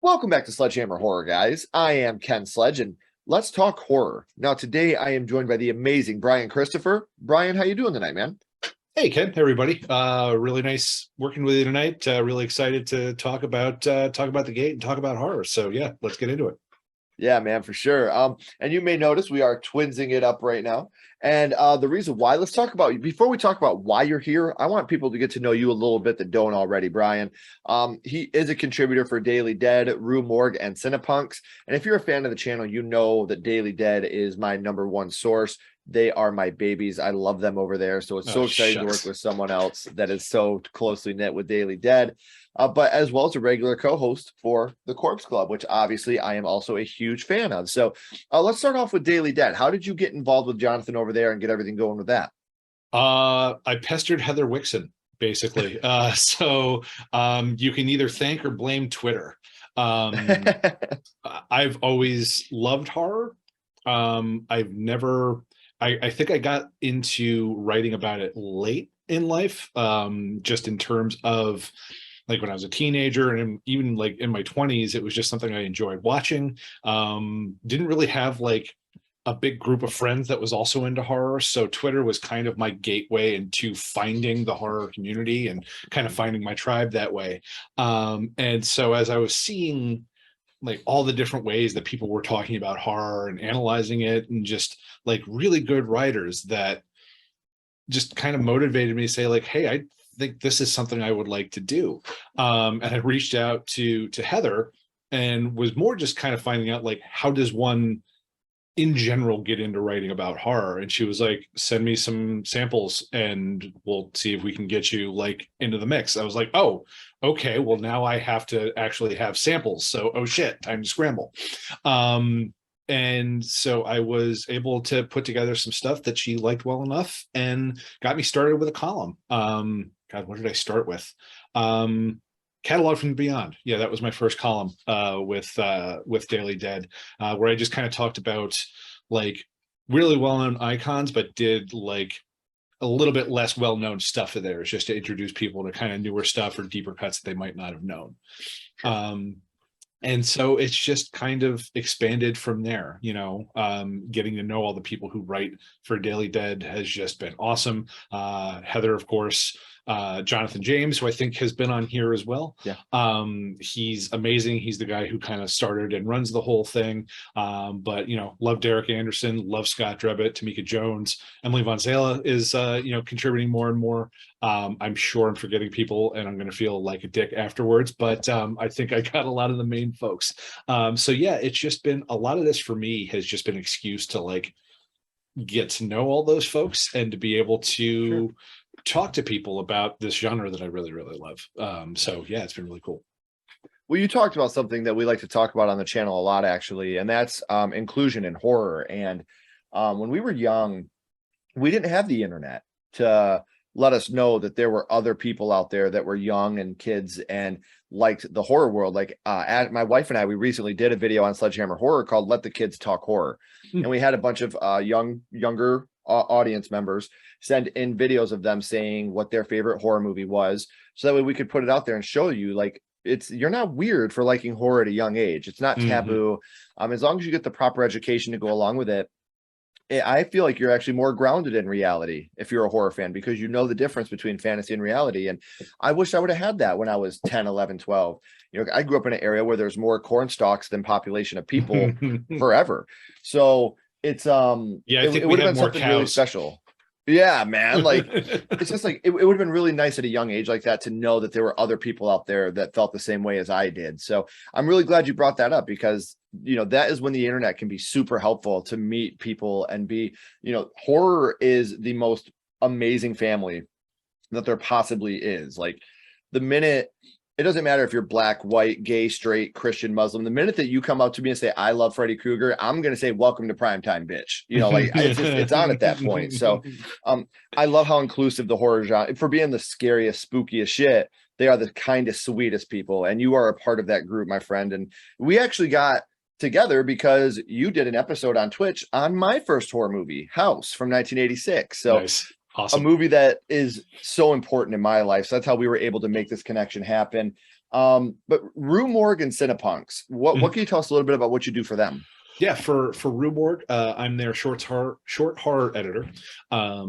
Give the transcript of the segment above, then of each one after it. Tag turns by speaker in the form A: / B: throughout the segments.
A: Welcome back to Sledgehammer Horror, guys. I am Ken Sledge, and let's talk horror. Now, today I am joined by the amazing Bryan Christopher. Bryan, how you doing tonight, man?
B: Hey Ken, hey everybody. Really nice working with you tonight. Really excited to talk about the gate and talk about horror. So yeah, let's get into it.
A: Yeah, man, for sure. And you may notice we are twinsing it up right now. And the reason why, let's talk about before we talk about why you're here. I want people to get to know you a little bit that don't already. Bryan, he is a contributor for Daily Dead, Morgue, and Cinepunks. And if you're a fan of the channel, you know that Daily Dead is my number one source. They are my babies. I love them over there. So it's so exciting to work with someone else that is so closely knit with Daily Dead. But as well as a regular co-host for the Corpse Club, which obviously I am also a huge fan of. So let's start off with Daily Dead. How did you get involved with Jonathan over there and get everything going with that?
B: I pestered Heather Wixon, basically. You can either thank or blame Twitter. I've always loved horror. I think I got into writing about it late in life, just in terms of like when I was a teenager and even like in my 20s, it was just something I enjoyed watching. Didn't really have like a big group of friends that was also into horror. So Twitter was kind of my gateway into finding the horror community and kind of finding my tribe that way. And so as I was seeing like all the different ways that people were talking about horror and analyzing it and just like really good writers that just kind of motivated me to say like, hey, I think this is something I would like to do. And I reached out to Heather and was more just kind of finding out like, how does one in general get into writing about horror? And she was like, send me some samples and we'll see if we can get you like into the mix. I was like, oh, okay, well now I have to actually have samples. So, oh shit, time to scramble. And so I was able to put together some stuff that she liked well enough and got me started with a column. God, what did I start with? Catalog from Beyond. Yeah, that was my first column with Daily Dead, where I just kind of talked about like really well-known icons, but did like a little bit less well-known stuff there, just to introduce people to kind of newer stuff or deeper cuts that they might not have known. Sure. And so it's just kind of expanded from there, getting to know all the people who write for Daily Dead has just been awesome. Heather, of course, Jonathan James, who I think has been on here as well.
A: Yeah.
B: He's amazing. He's the guy who kind of started and runs the whole thing. But love Derek Anderson, love Scott Drebbett, Tamika Jones, Emily Von Zala is contributing more and more. I'm sure I'm forgetting people and I'm going to feel like a dick afterwards, but I think I got a lot of the main folks. So yeah, it's just been a lot of this for me has just been an excuse to like get to know all those folks and to be able to talk to people about this genre that I really, really love. So yeah, it's been really cool.
A: Well, you talked about something that we like to talk about on the channel a lot, actually, and that's inclusion in horror. And when we were young, we didn't have the internet to let us know that there were other people out there that were young and kids and liked the horror world. Like my wife and I, we recently did a video on Sledgehammer Horror called Let the Kids Talk Horror. And we had a bunch of younger audience members send in videos of them saying what their favorite horror movie was. So that way we could put it out there and show you like, you're not weird for liking horror at a young age. It's not taboo. As long as you get the proper education to go along with it, I feel like you're actually more grounded in reality if you're a horror fan, because you know the difference between fantasy and reality. And I wish I would have had that when I was 10, 11, 12. I grew up in an area where there's more corn stalks than population of people forever. So it's it would have been something really special. Yeah, man. Like it's just like it would have been really nice at a young age like that to know that there were other people out there that felt the same way as I did. So I'm really glad you brought that up, because that is when the internet can be super helpful to meet people and be, horror is the most amazing family that there possibly is. Like the minute, it doesn't matter if you're black, white, gay, straight, Christian, Muslim. The minute that you come up to me and say, I love Freddy Krueger, I'm going to say, welcome to primetime, bitch. Like it's on at that point. So I love how inclusive the horror genre, for being the scariest, spookiest shit, they are the kindest, sweetest people. And you are a part of that group, my friend. And we actually got together because you did an episode on Twitch on my first horror movie, House, from 1986. So
B: nice. Awesome.
A: A movie that is so important in my life. So that's how we were able to make this connection happen. But Rue Morgue and Cinepunks, what can you tell us a little bit about what you do for them?
B: Yeah, for Morgue, I'm their short horror editor.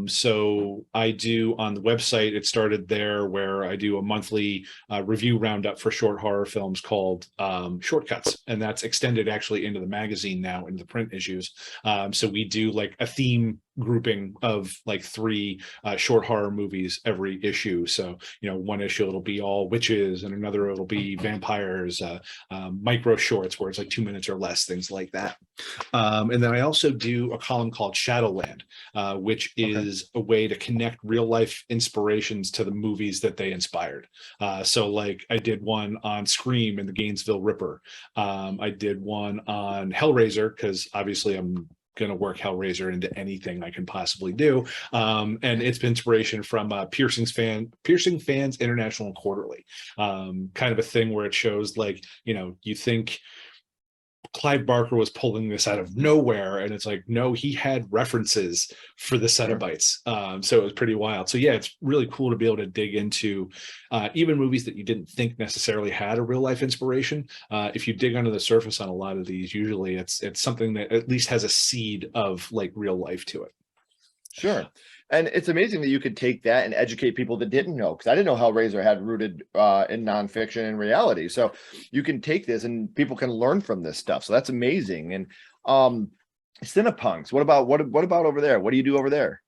B: So I do on the website. It started there where I do a monthly review roundup for short horror films called Shortcuts, and that's extended actually into the magazine now, into the print issues. So we do like a theme grouping of like 3 short horror movies every issue. So one issue it'll be all witches, and another it'll be vampires, micro shorts where it's like 2 minutes or less, things like that. And then I also do a column called Shadowland, which is a way to connect real life inspirations to the movies that they inspired. So like I did one on Scream and the Gainesville Ripper. I did one on Hellraiser, because obviously I'm going to work Hellraiser into anything I can possibly do. And it's been inspiration from Piercing Fans International and Quarterly. Kind of a thing where it shows like, you think Clive Barker was pulling this out of nowhere, and it's like, no, he had references for the Cenobites. So it was pretty wild. So yeah, it's really cool to be able to dig into even movies that you didn't think necessarily had a real life inspiration. If you dig under the surface on a lot of these, usually it's something that at least has a seed of like real life to it.
A: Sure. And it's amazing that you could take that and educate people that didn't know, because I didn't know Hellraiser had rooted in nonfiction and reality. So you can take this and people can learn from this stuff. So that's amazing. And Cinepunks, what about over there? What do you do over there?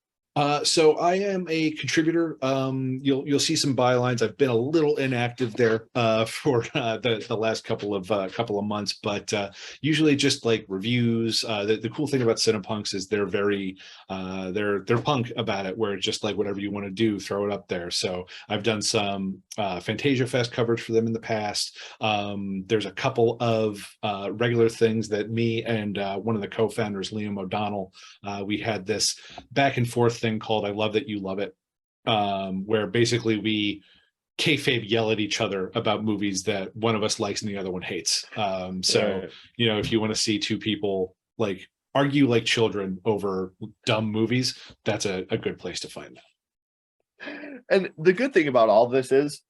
B: So I am a contributor. You'll see some bylines. I've been a little inactive there for the last couple of months, but usually just like reviews. The cool thing about Cinepunks is they're very they're punk about it, where it's just like whatever you want to do, throw it up there. So I've done some Fantasia Fest coverage for them in the past. There's a couple of regular things that me and one of the co-founders, Liam O'Donnell, we had this back and forth thing called I Love That You Love It, where basically we kayfabe yell at each other about movies that one of us likes and the other one hates. So
A: Right.
B: if you want to see 2 people like argue like children over dumb movies, that's a good place to find that.
A: And the good thing about all this is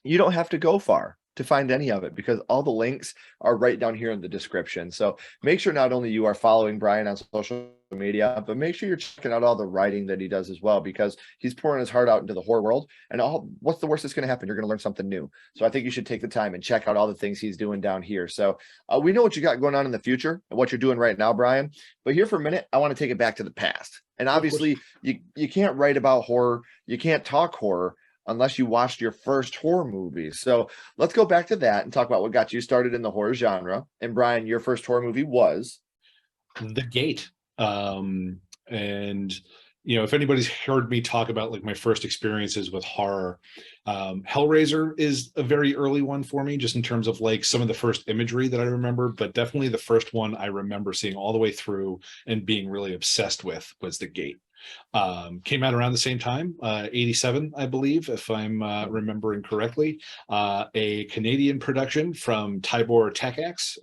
A: you don't have to go far to find any of it, because all the links are right down here in the description. So make sure not only you are following Bryan on social media, but make sure you're checking out all the writing that he does as well, because he's pouring his heart out into the horror world. And what's the worst that's going to happen? You're going to learn something new. So I think you should take the time and check out all the things he's doing down here. So we know what you got going on in the future and what you're doing right now, Bryan. But here for a minute, I want to take it back to the past. And obviously, you can't write about horror, you can't talk horror unless you watched your first horror movie. So let's go back to that and talk about what got you started in the horror genre. And Bryan, your first horror movie was
B: The Gate. And if anybody's heard me talk about like my first experiences with horror, Hellraiser is a very early one for me, just in terms of like some of the first imagery that I remember, but definitely the first one I remember seeing all the way through and being really obsessed with was The Gate. Came out around the same time, 87, I believe, if I'm remembering correctly. A Canadian production from Tibor Takacs,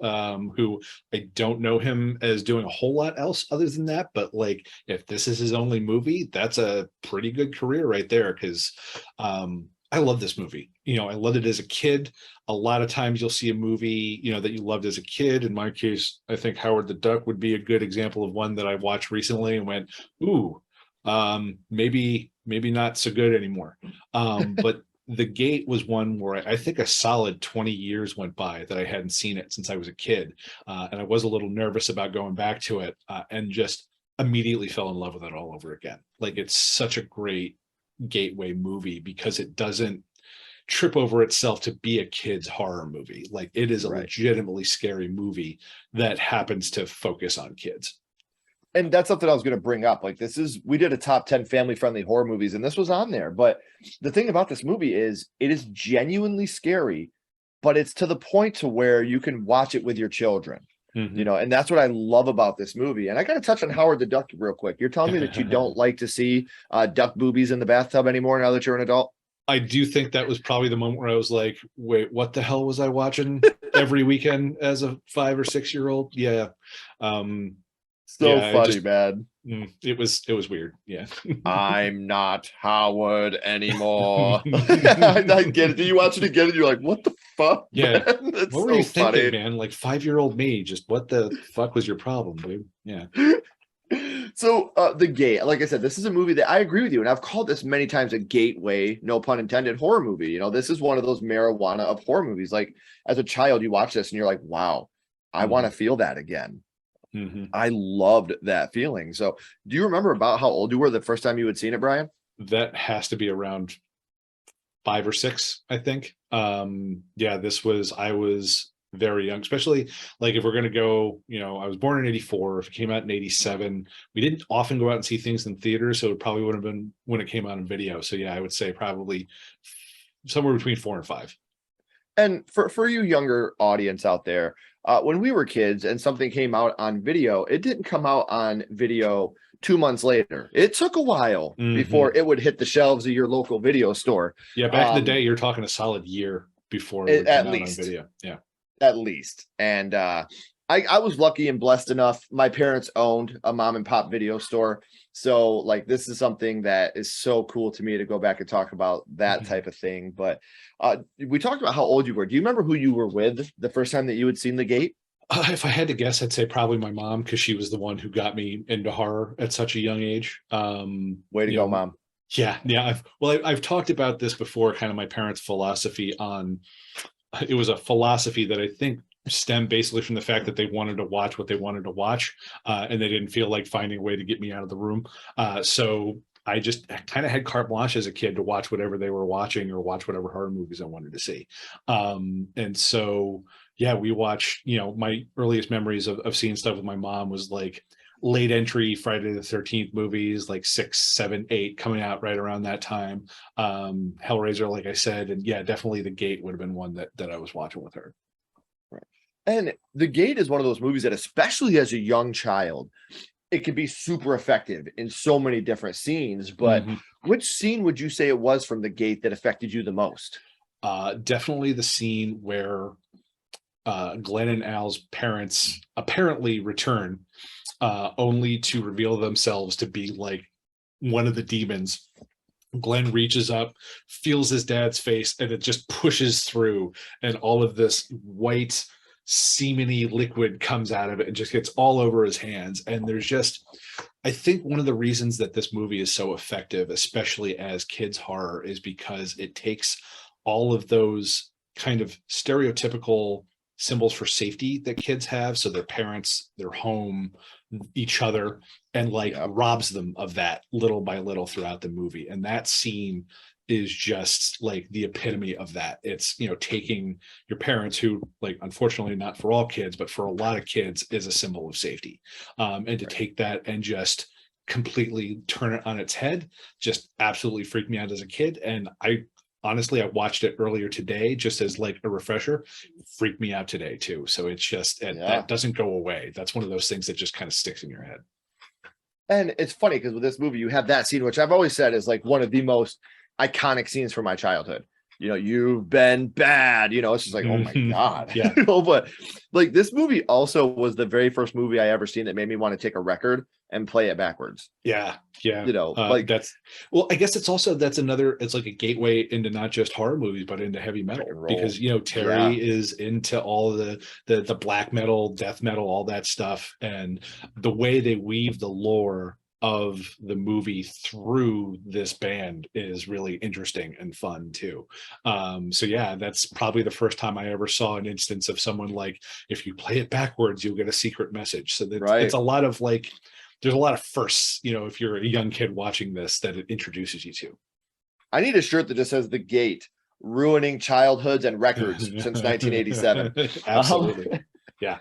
B: who I don't know him as doing a whole lot else other than that, but like if this is his only movie, that's a pretty good career right there, because I love this movie. I loved it as a kid. A lot of times you'll see a movie, that you loved as a kid. In my case, I think Howard the Duck would be a good example of one that I watched recently and went, ooh, maybe not so good anymore. But The Gate was one where I think a solid 20 years went by that I hadn't seen it since I was a kid. And I was a little nervous about going back to it, and just immediately fell in love with it all over again. Like, it's such a great gateway movie because it doesn't trip over itself to be a kid's horror movie. Like, it is a
A: right.
B: legitimately scary movie that happens to focus on kids.
A: And that's something I was going to bring up. Like, we did a top 10 family friendly horror movies, and this was on there. But the thing about this movie is it is genuinely scary, but it's to the point to where you can watch it with your children.
B: Mm-hmm.
A: And that's what I love about this movie. And I got to touch on Howard the Duck real quick. You're telling me that you don't like to see duck boobies in the bathtub anymore now that you're an adult?
B: I do think that was probably the moment where I was like, wait, what the hell was I watching every weekend as a 5 or 6 year old? Yeah.
A: So
B: Yeah,
A: funny, man.
B: It was weird. Yeah.
A: I'm not Howard anymore. I get it. Do you watch it again and you're like, what the fuck,
B: Yeah.
A: man? That's
B: What were
A: so
B: you thinking,
A: funny.
B: man? Like 5-year-old me, just what the fuck was your problem, dude? Yeah.
A: So The Gate, like I said, this is a movie that I agree with you, and I've called this many times a gateway, no pun intended, horror movie. You know, this is one of those marijuana of horror movies. Like as a child, you watch this and you're like, wow, I want to feel that again. I loved that feeling. So do you remember about how old you were the first time you had seen it, Brian?
B: That has to be around 5 or 6, I think. Yeah, I was very young, especially like if we're going to go, I was born in 84. If it came out in 87, we didn't often go out and see things in theaters. So it probably would have been when it came out in video. So yeah, I would say probably somewhere between 4 and 5.
A: And for you younger audience out there, when we were kids and something came out on video, it didn't come out on video 2 months later. It took a while before it would hit the shelves of your local video store.
B: Yeah, back in the day, you're talking a solid year before it would
A: At
B: come out on
A: least.
B: video. Yeah.
A: At least. And I was lucky and blessed enough. My parents owned a mom and pop video store. So like this is something that is so cool to me to go back and talk about that type of thing. But we talked about how old you were. Do you remember who you were with the first time that you had seen The Gate?
B: If I had to guess, I'd say probably my mom, because she was the one who got me into horror at such a young age.
A: Way to go, Mom.
B: Yeah. I've talked about this before, kind of my parents' philosophy on, it was a philosophy that I think stemmed basically from the fact that they wanted to watch what they wanted to watch, and they didn't feel like finding a way to get me out of the room. So I just kind of had carte blanche as a kid to watch whatever they were watching or watch whatever horror movies I wanted to see. And so, yeah, we watched, my earliest memories of seeing stuff with my mom was like late entry Friday the 13th movies, like 6, 7, 8 coming out right around that time. Hellraiser, like I said, and yeah, definitely The Gate would have been one that I was watching with her.
A: And The Gate is one of those movies that, especially as a young child, it could be super effective in so many different scenes. But which scene would you say it was from The Gate that affected you the most?
B: Definitely the scene where Glenn and Al's parents apparently return, only to reveal themselves to be like one of the demons. Glenn reaches up, feels his dad's face, and it just pushes through, and all of this white semeny liquid comes out of it and just gets all over his hands. And there's just, I think one of the reasons that this movie is so effective, especially as kids horror, is because it takes all of those kind of stereotypical symbols for safety that kids have, so their parents, their home, each other, and robs them of that little by little throughout the movie. And that scene is just like the epitome of that. It's, taking your parents, who, like, unfortunately not for all kids, but for a lot of kids, is a symbol of safety, and to take that and just completely turn it on its head just absolutely freaked me out as a kid. And honestly, I watched it earlier today just as like a refresher. Freaked me out today too. So it's just, that doesn't go away. That's one of those things that just kind of sticks in your head.
A: And it's funny because with this movie, you have that scene, which I've always said is like one of the most iconic scenes from my childhood. You've been bad, it's just like, oh my God.
B: Yeah.
A: But like this movie also was the very first movie I ever seen that made me want to take a record and play it backwards.
B: Yeah.
A: Like
B: I guess that's another, it's like a gateway into not just horror movies, but into heavy metal, because, Terry is into all the black metal, death metal, all that stuff. And the way they weave the lore of the movie through this band is really interesting and fun too. So yeah, that's probably the first time I ever saw an instance of someone like, if you play it backwards, you'll get a secret message. So it's a lot of like, there's a lot of firsts, if you're a young kid watching this, that it introduces you to.
A: I need a shirt that just says The Gate, ruining childhoods and records since 1987.
B: Absolutely. Yeah.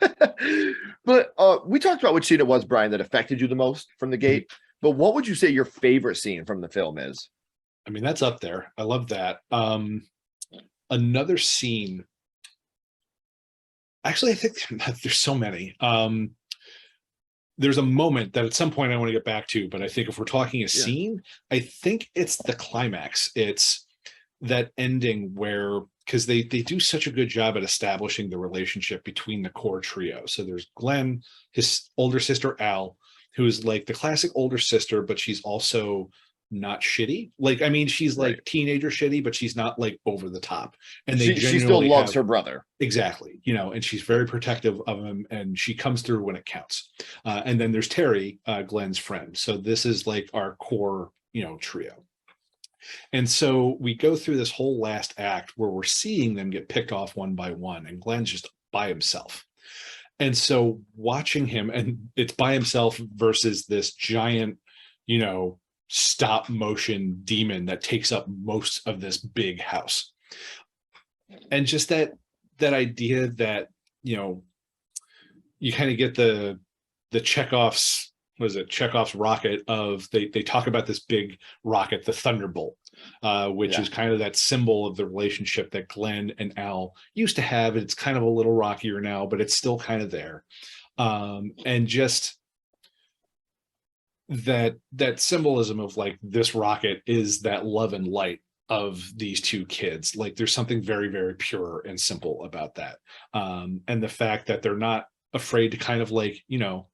A: But we talked about which scene it was, Brian, that affected you the most from The Gate. But what would you say your favorite scene from the film is?
B: I mean, that's up there. I love that. Another scene. Actually, I think there's so many. There's a moment that at some point I want to get back to, but I think if we're talking a scene, I think it's the climax. It's that ending where, because they do such a good job at establishing the relationship between the core trio. So there's Glenn, his older sister Al, who's like the classic older sister, but she's also not shitty. Like, I mean, she's
A: Right.
B: like teenager shitty, but she's not like over the top. And they
A: She still
B: genuinely
A: loves
B: have
A: her brother.
B: exactly, you know, and she's very protective of him, and she comes through when it counts. And then there's Terry, Glenn's friend. So this is like our core, you know, trio. And so we go through this whole last act where we're seeing them get picked off one by one, and Glenn's just by himself. And so watching him, and it's by himself versus this giant, you know, stop motion demon that takes up most of this big house. And just that idea that, you know, you kind of get the Chekhov's, was it Chekhov's rocket of they talk about this big rocket, the Thunderbolt, which is kind of that symbol of the relationship that Glenn and Al used to have. It's kind of a little rockier now, but it's still kind of there. And just that symbolism of like this rocket is that love and light of these two kids. Like there's something very, very pure and simple about that. And the fact that they're not afraid to kind of like, you know,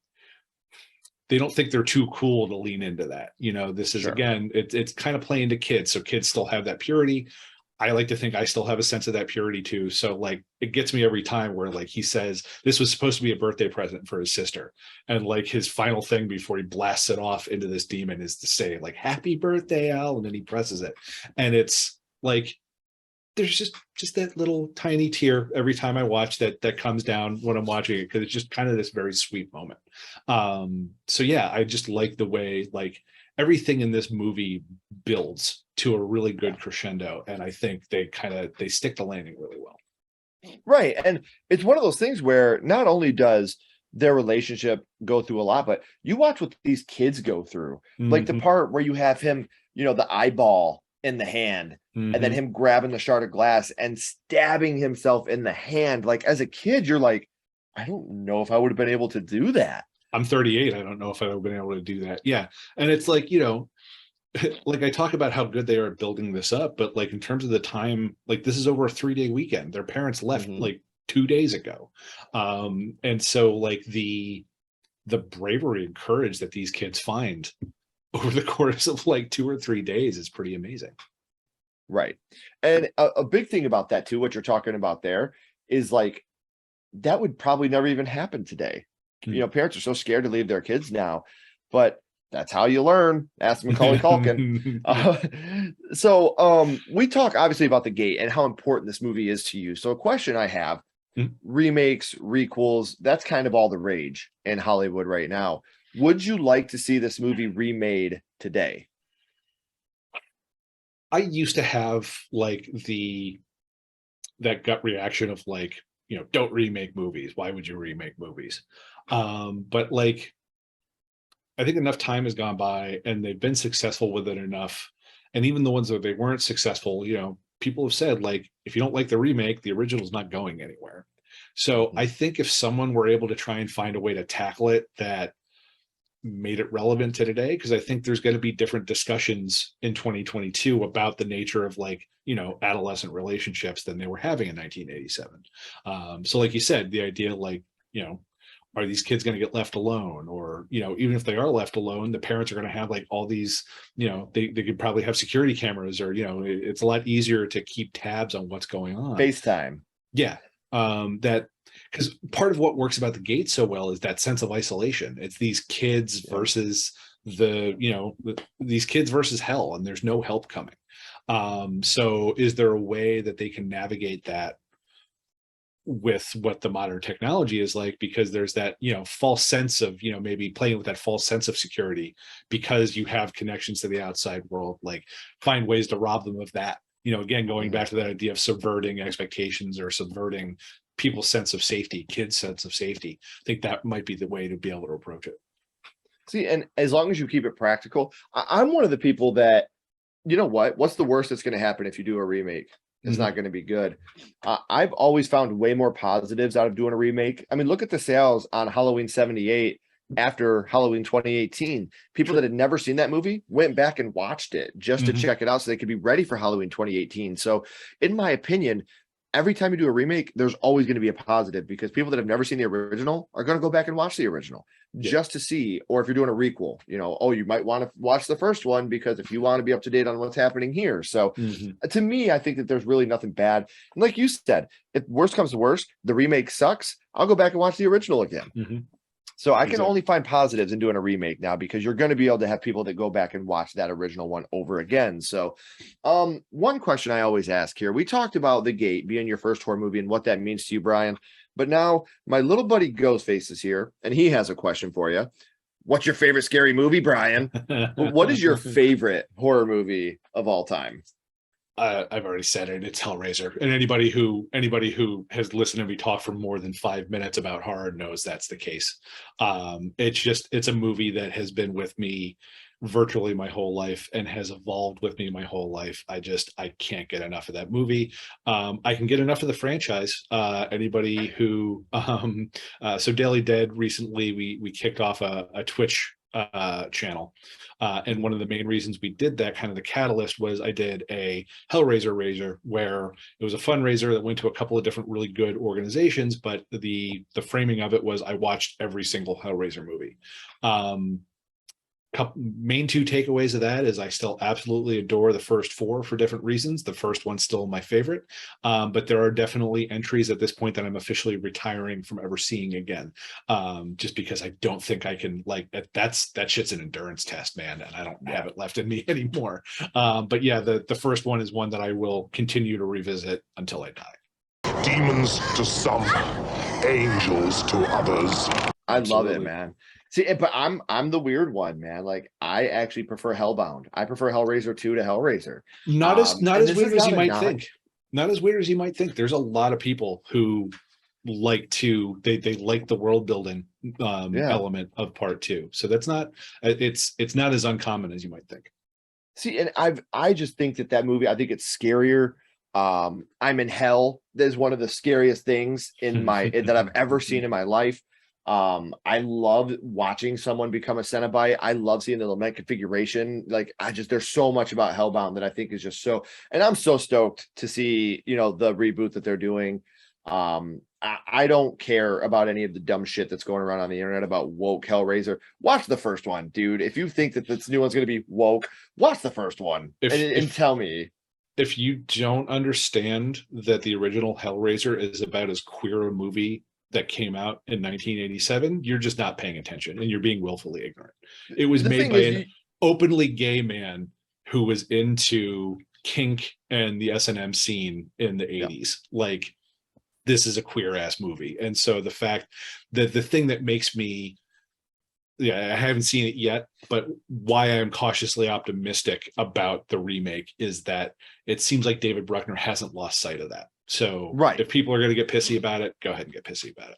B: they don't think they're too cool to lean into that. You know, this is again, it's kind of playing to kids. So kids still have that purity. I like to think I still have a sense of that purity too. So like it gets me every time where like he says this was supposed to be a birthday present for his sister. And like his final thing before he blasts it off into this demon is to say like, happy birthday, Al. And then he presses it. And it's like, there's just that little tiny tear every time I watch that comes down when I'm watching it, because it's just kind of this very sweet moment. So yeah, I just like the way like everything in this movie builds to a really good crescendo, and I think they stick the landing really well.
A: Right. And it's one of those things where not only does their relationship go through a lot, but you watch what these kids go through. Like the part where you have him, you know, the eyeball in the hand, and then him grabbing the shard of glass and stabbing himself in the hand. Like as a kid, you're like, I don't know if I would have been able to do that.
B: I'm 38. I don't know if I would have been able to do that. Yeah. And it's like, you know, like I talk about how good they are at building this up, but like in terms of the time, like this is over a 3-day weekend. Their parents left like 2 days ago. And so like the bravery and courage that these kids find over the course of like 2 or 3 days is pretty amazing.
A: Right. And a big thing about that too, what you're talking about there is like, that would probably never even happen today. You know, parents are so scared to leave their kids now, but that's how you learn. Ask Macaulay Culkin. We talk obviously about the gate and how important this movie is to you. So a question I have, remakes, requels, that's kind of all the rage in Hollywood right now. Would you like to see this movie remade today?
B: I used to have like that gut reaction of like, you know, don't remake movies. Why would you remake movies? But like, I think enough time has gone by and they've been successful with it enough. And even the ones that they weren't successful, you know, people have said like, if you don't like the remake, the original is not going anywhere. So I think if someone were able to try and find a way to tackle it that made it relevant to today, because I think there's going to be different discussions in 2022 about the nature of like, you know, adolescent relationships than they were having in 1987. So like you said, the idea like, you know, are these kids going to get left alone? Or, you know, even if they are left alone, the parents are going to have like all these, you know, they could probably have security cameras, or, you know, it's a lot easier to keep tabs on what's going on.
A: FaceTime.
B: Yeah. That, because part of what works about the gate so well is that sense of isolation. It's these kids versus these kids versus hell, and there's no help coming. So is there a way that they can navigate that with what the modern technology is like? Because there's that, you know, false sense of, you know, maybe playing with that false sense of security because you have connections to the outside world, like find ways to rob them of that. You know, again, going back to that idea of subverting expectations or subverting people's sense of safety, kids' sense of safety. I think that might be the way to be able to approach it.
A: See, and as long as you keep it practical, I'm one of the people that, you know what's the worst that's going to happen if you do a remake? It's not going to be good. I've always found way more positives out of doing a remake. I mean, look at the sales on Halloween 78 after Halloween 2018. People that had never seen that movie went back and watched it just to check it out so they could be ready for Halloween 2018. So in my opinion, every time you do a remake, there's always going to be a positive because people that have never seen the original are going to go back and watch the original just to see. Or if you're doing a requel, you might want to watch the first one because if you want to be up to date on what's happening here. So to me, I think that there's really nothing bad. And like you said, if worst comes to worst, the remake sucks, I'll go back and watch the original again. So I can only find positives in doing a remake now because you're going to be able to have people that go back and watch that original one over again. So one question I always ask here, we talked about The Gate being your first horror movie and what that means to you, Bryan. But now my little buddy Ghostface is here and he has a question for you. What's your favorite scary movie, Bryan? What is your favorite horror movie of all time?
B: I've already said it. It's Hellraiser, and anybody who has listened to me talk for more than 5 minutes about horror knows that's the case. It's a movie that has been with me virtually my whole life and has evolved with me my whole life. I can't get enough of that movie. I can get enough of the franchise. Anybody who so Daily Dead recently we kicked off a Twitch channel, and one of the main reasons we did that, kind of the catalyst, was I did a Hellraiser where it was a fundraiser that went to a couple of different really good organizations, but the framing of it was I watched every single Hellraiser movie. Main two takeaways of that is I still absolutely adore the first four for different reasons. The first one's still my favorite, but there are definitely entries at this point that I'm officially retiring from ever seeing again, just because I don't think I can, that shit's an endurance test, man, and I don't have it left in me anymore. But yeah, the first one is one that I will continue to revisit until I die.
C: Demons to some, angels to others.
A: I love it, man. See, but I'm the weird one, man. Like, I actually prefer Hellbound. I prefer Hellraiser 2 to Hellraiser.
B: Not as weird as you might think. Not as weird as you might think. There's a lot of people who like they like the world building element of part 2. So that's not it's not as uncommon as you might think.
A: See, and I just think that movie, I think it's scarier. I'm in Hell. That is one of the scariest things that I've ever seen in my life. I love watching someone become a Cenobite. I love seeing the lament configuration. There's so much about Hellbound that I think is just so, and I'm so stoked to see, the reboot that they're doing. I don't care about any of the dumb shit that's going around on the internet about woke Hellraiser. Watch the first one, dude. If you think that this new one's going to be woke, watch the first one and tell me.
B: If you don't understand that the original Hellraiser is about as queer a movie that came out in 1987, you're just not paying attention and you're being willfully ignorant. It was made by an openly gay man who was into kink and the S&M scene in the 80s. Like, this is a queer ass movie. And so the fact that the thing that makes me, I haven't seen it yet, but why I'm cautiously optimistic about the remake is that it seems like David Bruckner hasn't lost sight of that. So if people are going to get pissy about it, go ahead and get pissy about it.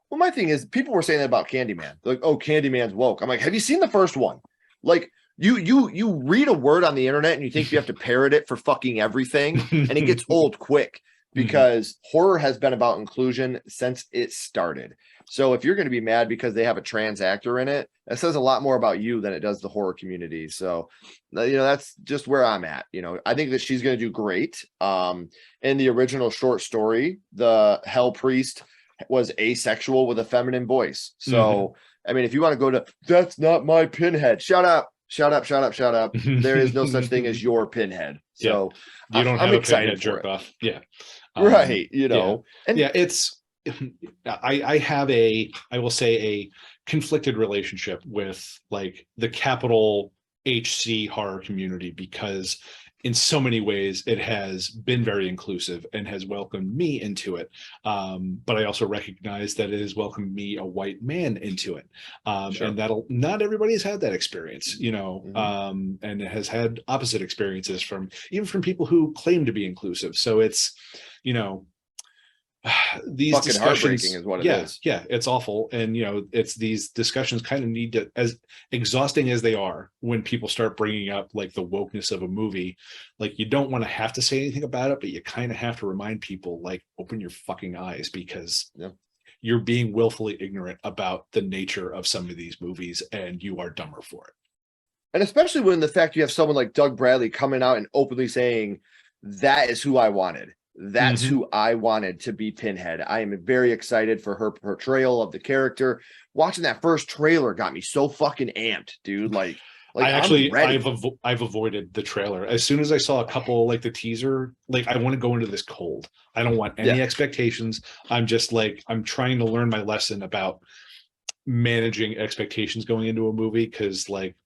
A: Well, my thing is, people were saying that about Candyman. Like, oh, Candyman's woke. I'm like, have you seen the first one? Like, you read a word on the internet and you think you have to parrot it for fucking everything, and it gets old quick because horror has been about inclusion since it started. So if you're going to be mad because they have a trans actor in it, that says a lot more about you than it does the horror community. So, that's just where I'm at. I think that she's going to do great. In the original short story, the Hell Priest was asexual with a feminine voice. So, I mean, if you want to go to, that's not my Pinhead, shut up. There is no such thing as your Pinhead. So
B: you don't have a Pinhead jerk off. Yeah.
A: Right.
B: And it's, I will say a conflicted relationship with like the capital HC horror community, because in so many ways it has been very inclusive and has welcomed me into it. But I also recognize that it has welcomed me, a white man, into it. And not everybody's had that experience, and it has had opposite experiences from people who claim to be inclusive. So it's, these
A: fucking
B: discussions
A: heartbreaking is what it is.
B: Yeah, it's awful. And it's these discussions kind of need to, as exhausting as they are, when people start bringing up like the wokeness of a movie, like you don't want to have to say anything about it, but you kind of have to remind people, like, open your fucking eyes, because you're being willfully ignorant about the nature of some of these movies and you are dumber for it.
A: And especially when the fact you have someone like Doug Bradley coming out and openly saying, that is who I wanted. That's who I wanted to be Pinhead. I am very excited for her portrayal of the character. Watching that first trailer got me so fucking amped, dude. Like I'm ready.
B: I've avoided the trailer. As soon as I saw a couple, like the teaser, like I want to go into this cold. I don't want any expectations. I'm just like, I'm trying to learn my lesson about managing expectations going into a movie, because like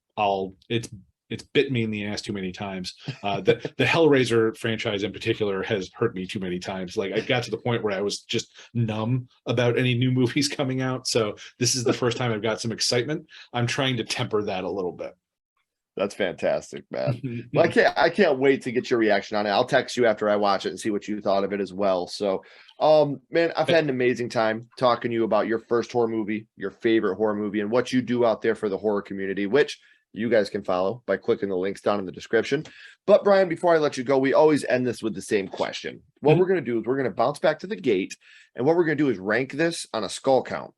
B: it's bit me in the ass too many times. The Hellraiser franchise in particular has hurt me too many times. Like I got to the point where I was just numb about any new movies coming out. So this is the first time I've got some excitement. I'm trying to temper that a little bit.
A: That's fantastic, man. Well, I can't wait to get your reaction on it. I'll text you after I watch it and see what you thought of it as well. So, man, I've had an amazing time talking to you about your first horror movie, your favorite horror movie, and what you do out there for the horror community, which you guys can follow by clicking the links down in the description. But Bryan, before I let you go, we always end this with the same question. What we're going to do is we're going to bounce back to the gate, and what we're going to do is rank this on a skull count.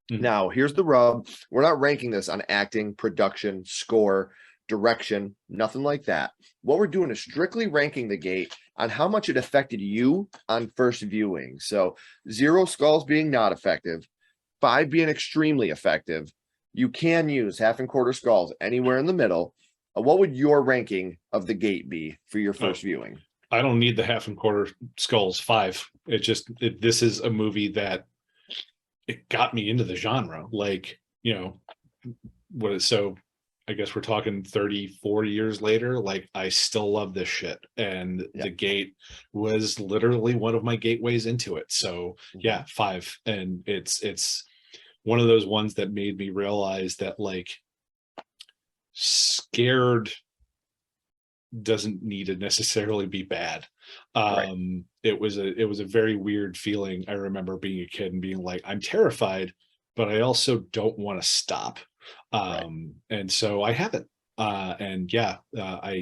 A: Now, here's the rub. We're not ranking this on acting, production, score, direction, nothing like that. What we're doing is strictly ranking the gate on how much it affected you on first viewing. So 0 skulls being not effective, 5 being extremely effective. You can use half and quarter skulls anywhere in the middle. What would your ranking of the gate be for your first viewing?
B: I don't need the half and quarter skulls. 5. This is a movie that it got me into the genre. Like, you know, so I guess we're talking 34 years later. Like, I still love this shit. And the gate was literally one of my gateways into it. So yeah, 5. And it's one of those ones that made me realize that like scared doesn't need to necessarily be bad. It was a very weird feeling. I remember being a kid and being like, I'm terrified, but I also don't want to stop. And so I haven't. The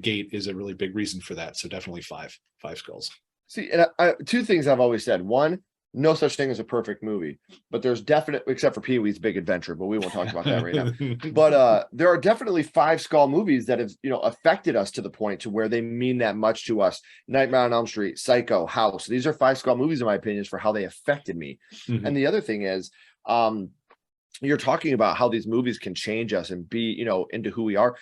B: gate is a really big reason for that. So definitely 5 skulls.
A: See, and two things I've always said. One, no such thing as a perfect movie, but there's definitely, except for Pee-wee's Big Adventure, but we won't talk about that right now. But there are definitely 5 skull movies that have, you know, affected us to the point to where they mean that much to us. Nightmare on Elm Street, Psycho, House. These are 5 skull movies, in my opinion, for how they affected me. And the other thing is, you're talking about how these movies can change us and be, you know, into who we are.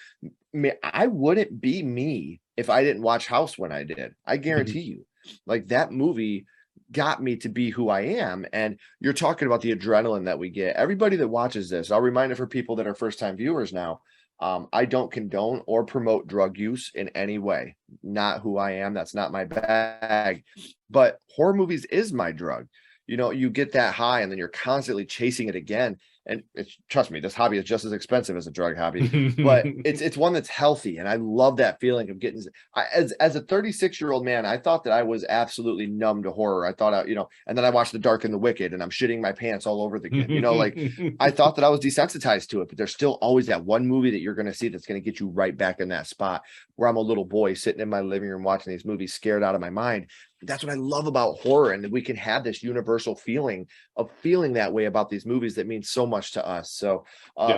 A: I wouldn't be me if I didn't watch House when I did. I guarantee you, like that movie got me to be who I am. And you're talking about the adrenaline that we get. Everybody that watches this, I'll remind it for people that are first-time viewers now. I don't condone or promote drug use in any way. Not who I am. That's not my bag. But horror movies is my drug. You know, you get that high and then you're constantly chasing it again. And trust me, this hobby is just as expensive as a drug hobby, but it's one that's healthy. And I love that feeling of getting, as a 36-year-old man, I thought that I was absolutely numb to horror. I thought, you know, and then I watched The Dark and the Wicked and I'm shitting my pants all over again, you know, like I thought that I was desensitized to it, but there's still always that one movie that you're going to see that's going to get you right back in that spot where I'm a little boy sitting in my living room watching these movies scared out of my mind. That's what I love about horror, and that we can have this universal feeling of feeling that way about these movies that mean so much to us. So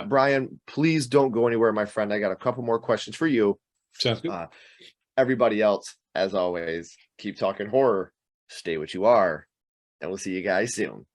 A: Bryan, please don't go anywhere, my friend. I got a couple more questions for you.
B: Sounds good.
A: Everybody else, as always, keep talking horror, stay what you are, and we'll see you guys soon.